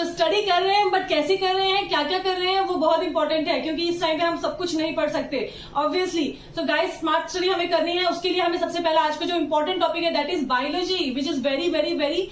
So study कर रहे हैं बट कैसे कर रहे हैं, क्या क्या कर रहे हैं, वो बहुत इंपॉर्टेंट है क्योंकि इस टाइम पे हम सब कुछ नहीं पढ़ सकते obviously. So guys smart study हमें करनी है, उसके लिए हमें सबसे पहला आज का जो इंपॉर्टेंट टॉपिक है that is biology, which is very very very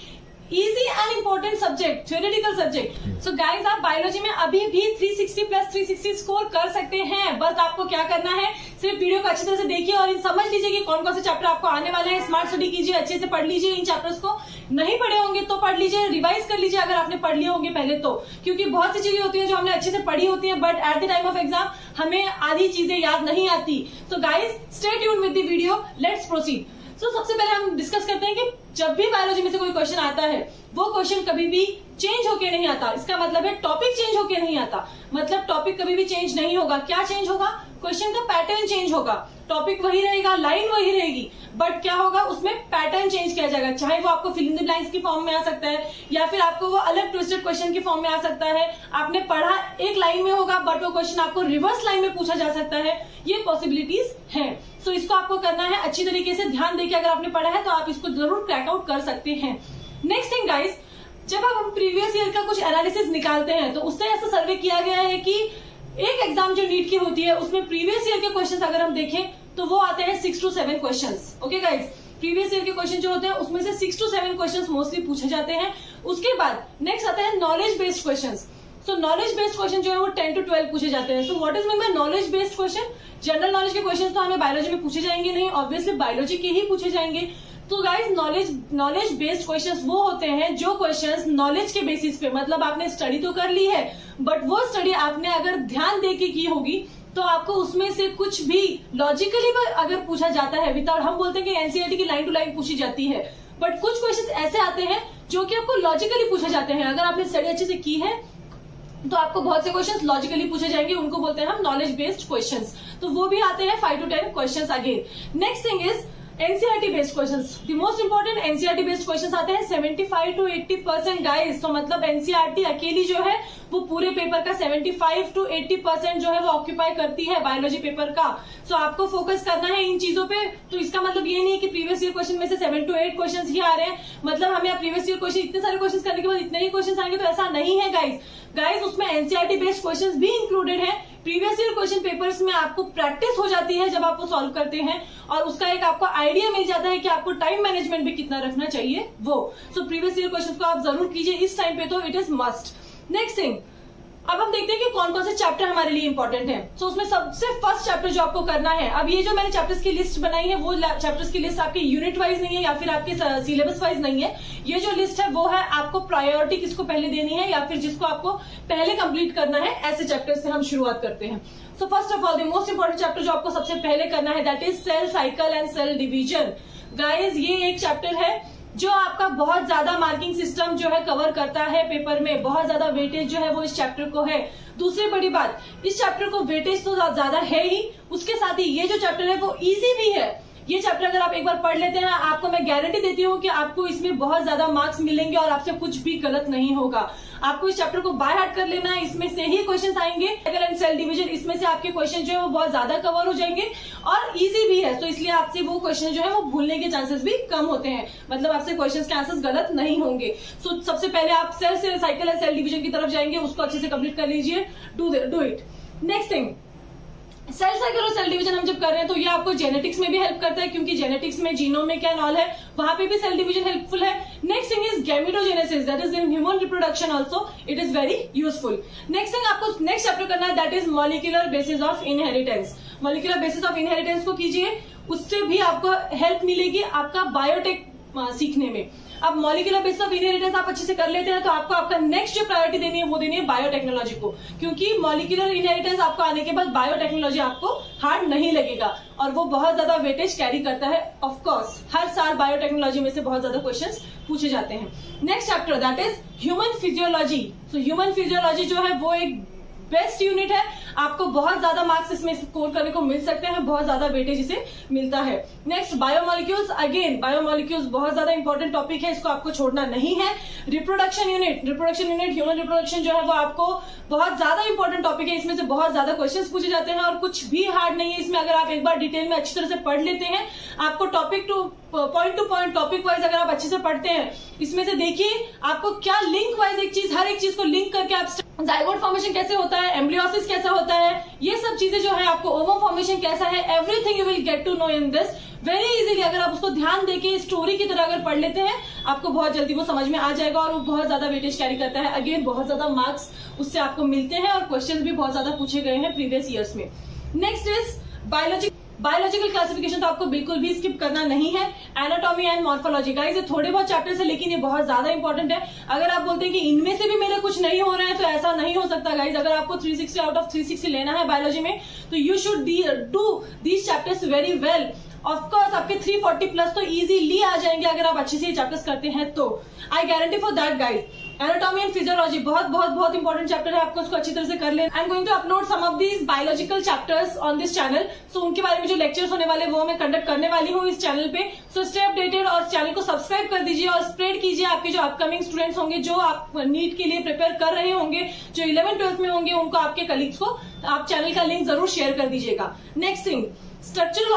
easy and important subject, theoretical subject. So guys आप बायोलॉजी में अभी भी 360 प्लस 360 स्कोर कर सकते हैं। बस आपको क्या करना है, सिर्फ वीडियो को अच्छी तरह से देखिए और इन समझ लीजिए कि कौन कौन से चैप्टर आपको आने वाले हैं। स्मार्ट स्टडी कीजिए, अच्छे से पढ़ लीजिए इन चैप्टर्स को, नहीं पढ़े होंगे तो पढ़ लीजिए, रिवाइज कर लीजिए अगर आपने पढ़ लिए होंगे पहले तो, क्योंकि बहुत सी चीजें होती है जो हमने अच्छे से पढ़ी होती है but at the time of exam हमें आधी चीजें याद नहीं आती। So guys stay tuned with the video, let's proceed. तो सबसे पहले हम डिस्कस करते हैं कि जब भी बायोलॉजी में से कोई क्वेश्चन आता है वो क्वेश्चन कभी भी चेंज होके नहीं आता। इसका मतलब है टॉपिक चेंज होके नहीं आता, मतलब टॉपिक कभी भी चेंज नहीं होगा। क्या चेंज होगा, क्वेश्चन का पैटर्न चेंज होगा। टॉपिक वही रहेगा, लाइन वही रहेगी, बट क्या होगा उसमें पैटर्न चेंज किया जाएगा। चाहे वो आपको फिल इन द ब्लैंक्स की फॉर्म में आ सकता है या फिर आपको वो अलग ट्विस्टेड क्वेश्चन की फॉर्म में आ सकता है। आपने पढ़ा एक लाइन में होगा बट वो क्वेश्चन आपको रिवर्स लाइन में पूछा जा सकता है, ये पॉसिबिलिटीज है। सो इसको आपको करना है अच्छी तरीके से, ध्यान देके अगर आपने पढ़ा है तो आप इसको जरूर क्रैक आउट कर सकते हैं। नेक्स्ट थिंग गाइस, जब हम प्रीवियस ईयर का कुछ एनालिसिस निकालते हैं तो उससे ऐसा सर्वे किया गया है कि एक एग्जाम जो नीट की होती है उसमें प्रीवियस ईयर के क्वेश्चंस अगर हम देखें तो वो आते हैं 6 to 7 questions. Okay guys, previous year के क्वेश्चन जो होते हैं उसमें से 6 to 7 क्वेश्चंस मोस्टली पूछे जाते हैं। उसके बाद नेक्स्ट आता है नॉलेज बेस्ड क्वेश्चंस। सो नॉलेज बेस्ड क्वेश्चन जो है वो 10 to 12 पूछे जाते हैं। So what is mean by knowledge based question, general knowledge के क्वेश्चन तो हमें बायोलॉजी में पूछे जाएंगे नहीं, ऑब्वियसली बायोलॉजी के ही पूछे जाएंगे। तो गाइज नॉलेज बेस्ड क्वेश्चंस वो होते हैं जो क्वेश्चंस नॉलेज के बेसिस पे, मतलब आपने स्टडी तो कर ली है बट वो स्टडी आपने अगर ध्यान दे के की होगी तो आपको उसमें से कुछ भी लॉजिकली अगर पूछा जाता है विदाउट, हम बोलते हैं कि एनसीईआरटी की लाइन टू लाइन पूछी जाती है, बट कुछ क्वेश्चंस ऐसे आते हैं जो कि आपको लॉजिकली पूछे जाते हैं। अगर आपने स्टडी अच्छे से की है तो आपको बहुत से क्वेश्चंस लॉजिकली पूछे जाएंगे, उनको बोलते हैं हम नॉलेज बेस्ड क्वेश्चंस। तो वो भी आते हैं 5 to 10 questions again. Next thing is NCERT based questions. The most important NCERT based questions आते हैं 75 to 80% गाइस। तो मतलब एनसीईआरटी अकेली जो है वो पूरे पेपर का 75 to 80% जो है वो ऑक्यूपाई करती है बायोलॉजी पेपर का। सो आपको फोकस करना है इन चीजों पे। तो इसका मतलब ये नहीं है कि प्रीवियस ईयर क्वेश्चन में से 7 to 8 क्वेश्चन ही आ रहे हैं, मतलब हमें प्रीवियस ईयर क्वेश्चन इतने सारे क्वेश्चन करने के बाद इतने ही क्वेश्चन आएंगे, तो ऐसा नहीं है गाइस उसमें एनसीईआरटी बेस्ड क्वेश्चंस भी इंक्लूडेड है। प्रीवियस ईयर क्वेश्चन पेपर्स में आपको प्रैक्टिस हो जाती है जब आप वो सॉल्व करते हैं और उसका एक आपको आइडिया मिल जाता है कि आपको टाइम मैनेजमेंट भी कितना रखना चाहिए वो। सो प्रीवियस ईयर क्वेश्चंस को आप जरूर कीजिए इस टाइम पे, तो it is must. Next thing, अब हम देखते हैं कि कौन कौन से चैप्टर हमारे लिए इंपॉर्टेंट है। सो उसमें सबसे फर्स्ट चैप्टर जो आपको करना है, अब ये जो मैंने चैप्टर्स की लिस्ट बनाई है वो चैप्टर्स की लिस्ट आपके यूनिट वाइज नहीं है या फिर आपके सिलेबस वाइज नहीं है। ये जो लिस्ट है वो है आपको प्रायोरिटी किसको पहले देनी है या फिर जिसको आपको पहले कंप्लीट करना है, ऐसे चैप्टर से हम शुरुआत करते हैं। So first of all the most important chapter जो आपको सबसे पहले करना है that is cell cycle and cell division. Guys ये एक चैप्टर है जो आपका बहुत ज्यादा मार्किंग सिस्टम जो है कवर करता है पेपर में, बहुत ज्यादा वेटेज जो है वो इस चैप्टर को है। दूसरी बड़ी बात, इस चैप्टर को वेटेज तो ज्यादा है ही, उसके साथ ही ये जो चैप्टर है वो इजी भी है। ये चैप्टर अगर आप एक बार पढ़ लेते हैं, आपको मैं गारंटी देती हूँ कि आपको इसमें बहुत ज्यादा मार्क्स मिलेंगे और आपसे कुछ भी गलत नहीं होगा। आपको इस चैप्टर को बाय हार्ट कर लेना है, इसमें से ही क्वेश्चंस आएंगे। साइकिल एंड सेल डिवीजन, इसमें से आपके क्वेश्चन जो है वो बहुत ज्यादा कवर हो जाएंगे और इजी भी है, तो इसलिए आपसे वो क्वेश्चन जो है वो भूलने के चांसेस भी कम होते हैं, मतलब आपसे क्वेश्चन के आंसर्स गलत नहीं होंगे। सो सबसे पहले आप cell cycle and cell division की तरफ जाएंगे, उसको अच्छे से कंप्लीट कर लीजिए, do it. Next thing, cell cycle और सेल डिवीजन हम जब कर रहे हैं तो ये आपको जेनेटिक्स में भी हेल्प करता है, क्योंकि जेनेटिक्स में जीनोम में क्या नॉल है वहां पे भी सेल डिवीजन हेल्पफुल है। Next thing is gametogenesis, that is in human reproduction also, it is very useful. Next thing आपको नेक्स्ट चैप्टर करना है that is molecular basis of inheritance. Molecular basis of inheritance को कीजिए, उससे भी आपको help मिलेगी आपका बायोटेक सीखने में। अब मॉलिक्यूलर बेसिस ऑफ इनहेरिटेंस आप अच्छे से कर लेते हैं तो आपको आपका नेक्स्ट जो प्रायोरिटी देनी है वो देनी है बायोटेक्नोलॉजी को, क्योंकि मॉलिक्यूलर इनहेरिटेंस आपको आने के बाद बायोटेक्नोलॉजी आपको हार्ड नहीं लगेगा और वो बहुत ज्यादा वेटेज कैरी करता है। ऑफ कोर्स हर साल बायोटेक्नोलॉजी में से बहुत ज्यादा क्वेश्चंस पूछे जाते हैं। Next chapter that is human physiology. So human physiology जो है वो एक बेस्ट यूनिट है, आपको बहुत ज्यादा मार्क्स इसमें स्कोर करने को मिल सकते हैं, बहुत ज्यादा वेटेज इसे मिलता है। नेक्स्ट बायोमोलिक्यूल्स, अगेन बायोमोलिक्यूल्स बहुत ज्यादा इंपॉर्टेंट टॉपिक है, इसको आपको छोड़ना नहीं है। रिप्रोडक्शन यूनिट ह्यूमन रिप्रोडक्शन जो है वो आपको बहुत ज्यादा इंपॉर्टेंट टॉपिक है, इसमें से बहुत ज्यादा क्वेश्चंस पूछे जाते हैं और कुछ भी हार्ड नहीं है इसमें। अगर आप एक बार डिटेल में अच्छी तरह से पढ़ लेते हैं, आपको topic two point two point topic wise अगर आप अच्छे से पढ़ते हैं, इसमें से देखिए आपको क्या लिंक वाइज हर एक चीज को लिंक करके आप जाइगोट फॉर्मेशन कैसे होता है, एम्ब्रियोसिस कैसा होता है, ये सब चीजें जो है आपको ओवम फॉर्मेशन कैसा है, everything you will get to know in this very easily. अगर आप उसको ध्यान देके स्टोरी की तरह अगर पढ़ लेते हैं, आपको बहुत जल्दी वो समझ में आ जाएगा और वो बहुत ज्यादा वेटेज कैरी करता है। अगेन बहुत ज्यादा मार्क्स उससे आपको मिलते हैं और क्वेश्चंस भी बहुत ज्यादा पूछे गए हैं प्रीवियस ईयर्स में। नेक्स्ट इज बायोलॉजिकल क्लासिफिकेशन, तो आपको बिल्कुल भी स्किप करना नहीं है। एनाटॉमी एंड मॉर्फोलॉजी, गाइस ये थोड़े बहुत चैप्टर्स है लेकिन ये बहुत ज्यादा इंपॉर्टेंट है। अगर आप बोलते हैं कि इनमें से भी मेरे कुछ नहीं हो रहे हैं, तो ऐसा नहीं हो सकता गाइस। अगर आपको 360 आउट ऑफ 360 लेना है बायोलॉजी में, तो you should do these chapters very well. Of course आपके 340 प्लस तो इजीली आ जाएंगे अगर आप अच्छे से ये चैप्टर्स करते हैं तो। I guarantee for that guys. Anatomy and physiology बहुत बहुत बहुत इंपॉर्टेंट चैप्टर है, आपको उसको अच्छी तरह से कर लेना। I am going to upload some of these biological chapters on this channel, so उनके बारे में जो लेक्चर्स होने वाले वो मैं कंडक्ट करने वाली हूँ इस चैनल पे। सो स्टे अपडेटेड और चैनल को सब्सक्राइब कर दीजिए और स्प्रेड कीजिए। आपके जो अपकमिंग स्टूडेंट्स होंगे, जो आप नीट के लिए प्रिपेयर कर रहे होंगे, जो 11th-12th में होंगे, उनको आपके कलीग्स को आप चैनल का लिंक जरूर शेयर कर दीजिएगा। Next thing, structural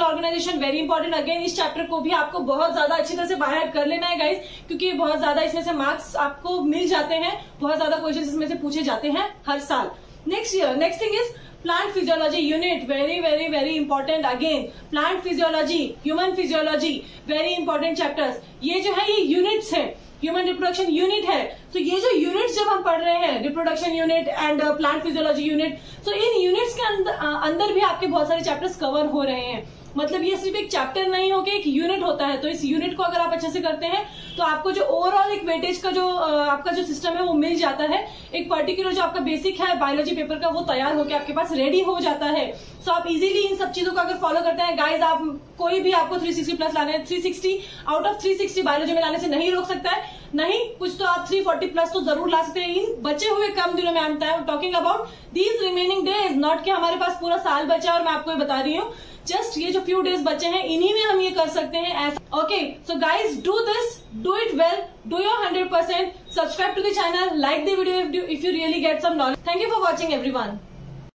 organisation very important. Again इस चैप्टर को भी आपको बहुत ज्यादा अच्छी तरह से बाहर कर लेना है गाइस, क्योंकि बहुत ज्यादा इसमें से मार्क्स आपको मिल जाते हैं, बहुत ज्यादा क्वेश्चंस इसमें से पूछे जाते हैं हर साल। Next thing is plant physiology unit, very very very important. Again plant physiology, human physiology, very important chapters. ये जो है ये यूनिट्स है, ह्यूमन रिप्रोडक्शन यूनिट है। तो ये जो यूनिट्स जब हम पढ़ रहे हैं, reproduction unit and plant physiology unit, तो इन यूनिट्स के अंदर भी आपके बहुत सारे चैप्टर्स कवर हो रहे हैं। मतलब ये सिर्फ एक चैप्टर नहीं होके एक यूनिट होता है। तो इस यूनिट को अगर आप अच्छे से करते हैं तो आपको जो ओवरऑल एक वेटेज का जो आपका जो सिस्टम है वो मिल जाता है। एक पर्टिकुलर जो आपका बेसिक है बायोलॉजी पेपर का, वो तैयार होकर आपके पास रेडी हो जाता है। सो आप इजीली इन सब चीजों को अगर फॉलो करते हैं गाइज, आप कोई भी आपको 360 प्लस लाने, 360 आउट ऑफ 360 बायोलॉजी में लाने से नहीं रोक सकता है। नहीं कुछ तो आप 340 प्लस तो जरूर ला सकते हैं इन बचे हुए कम दिनों में। I am talking about these remaining days, not कि हमारे पास पूरा साल बचा और मैं आपको ये बता रही हूँ, जस्ट ये जो फ्यू डेज बचे हैं इन्हीं में हम ये कर सकते हैं। Okay, so guys do this, do it well, do your 100%, subscribe to the channel, like the video if you really get some knowledge. Thank you for watching everyone.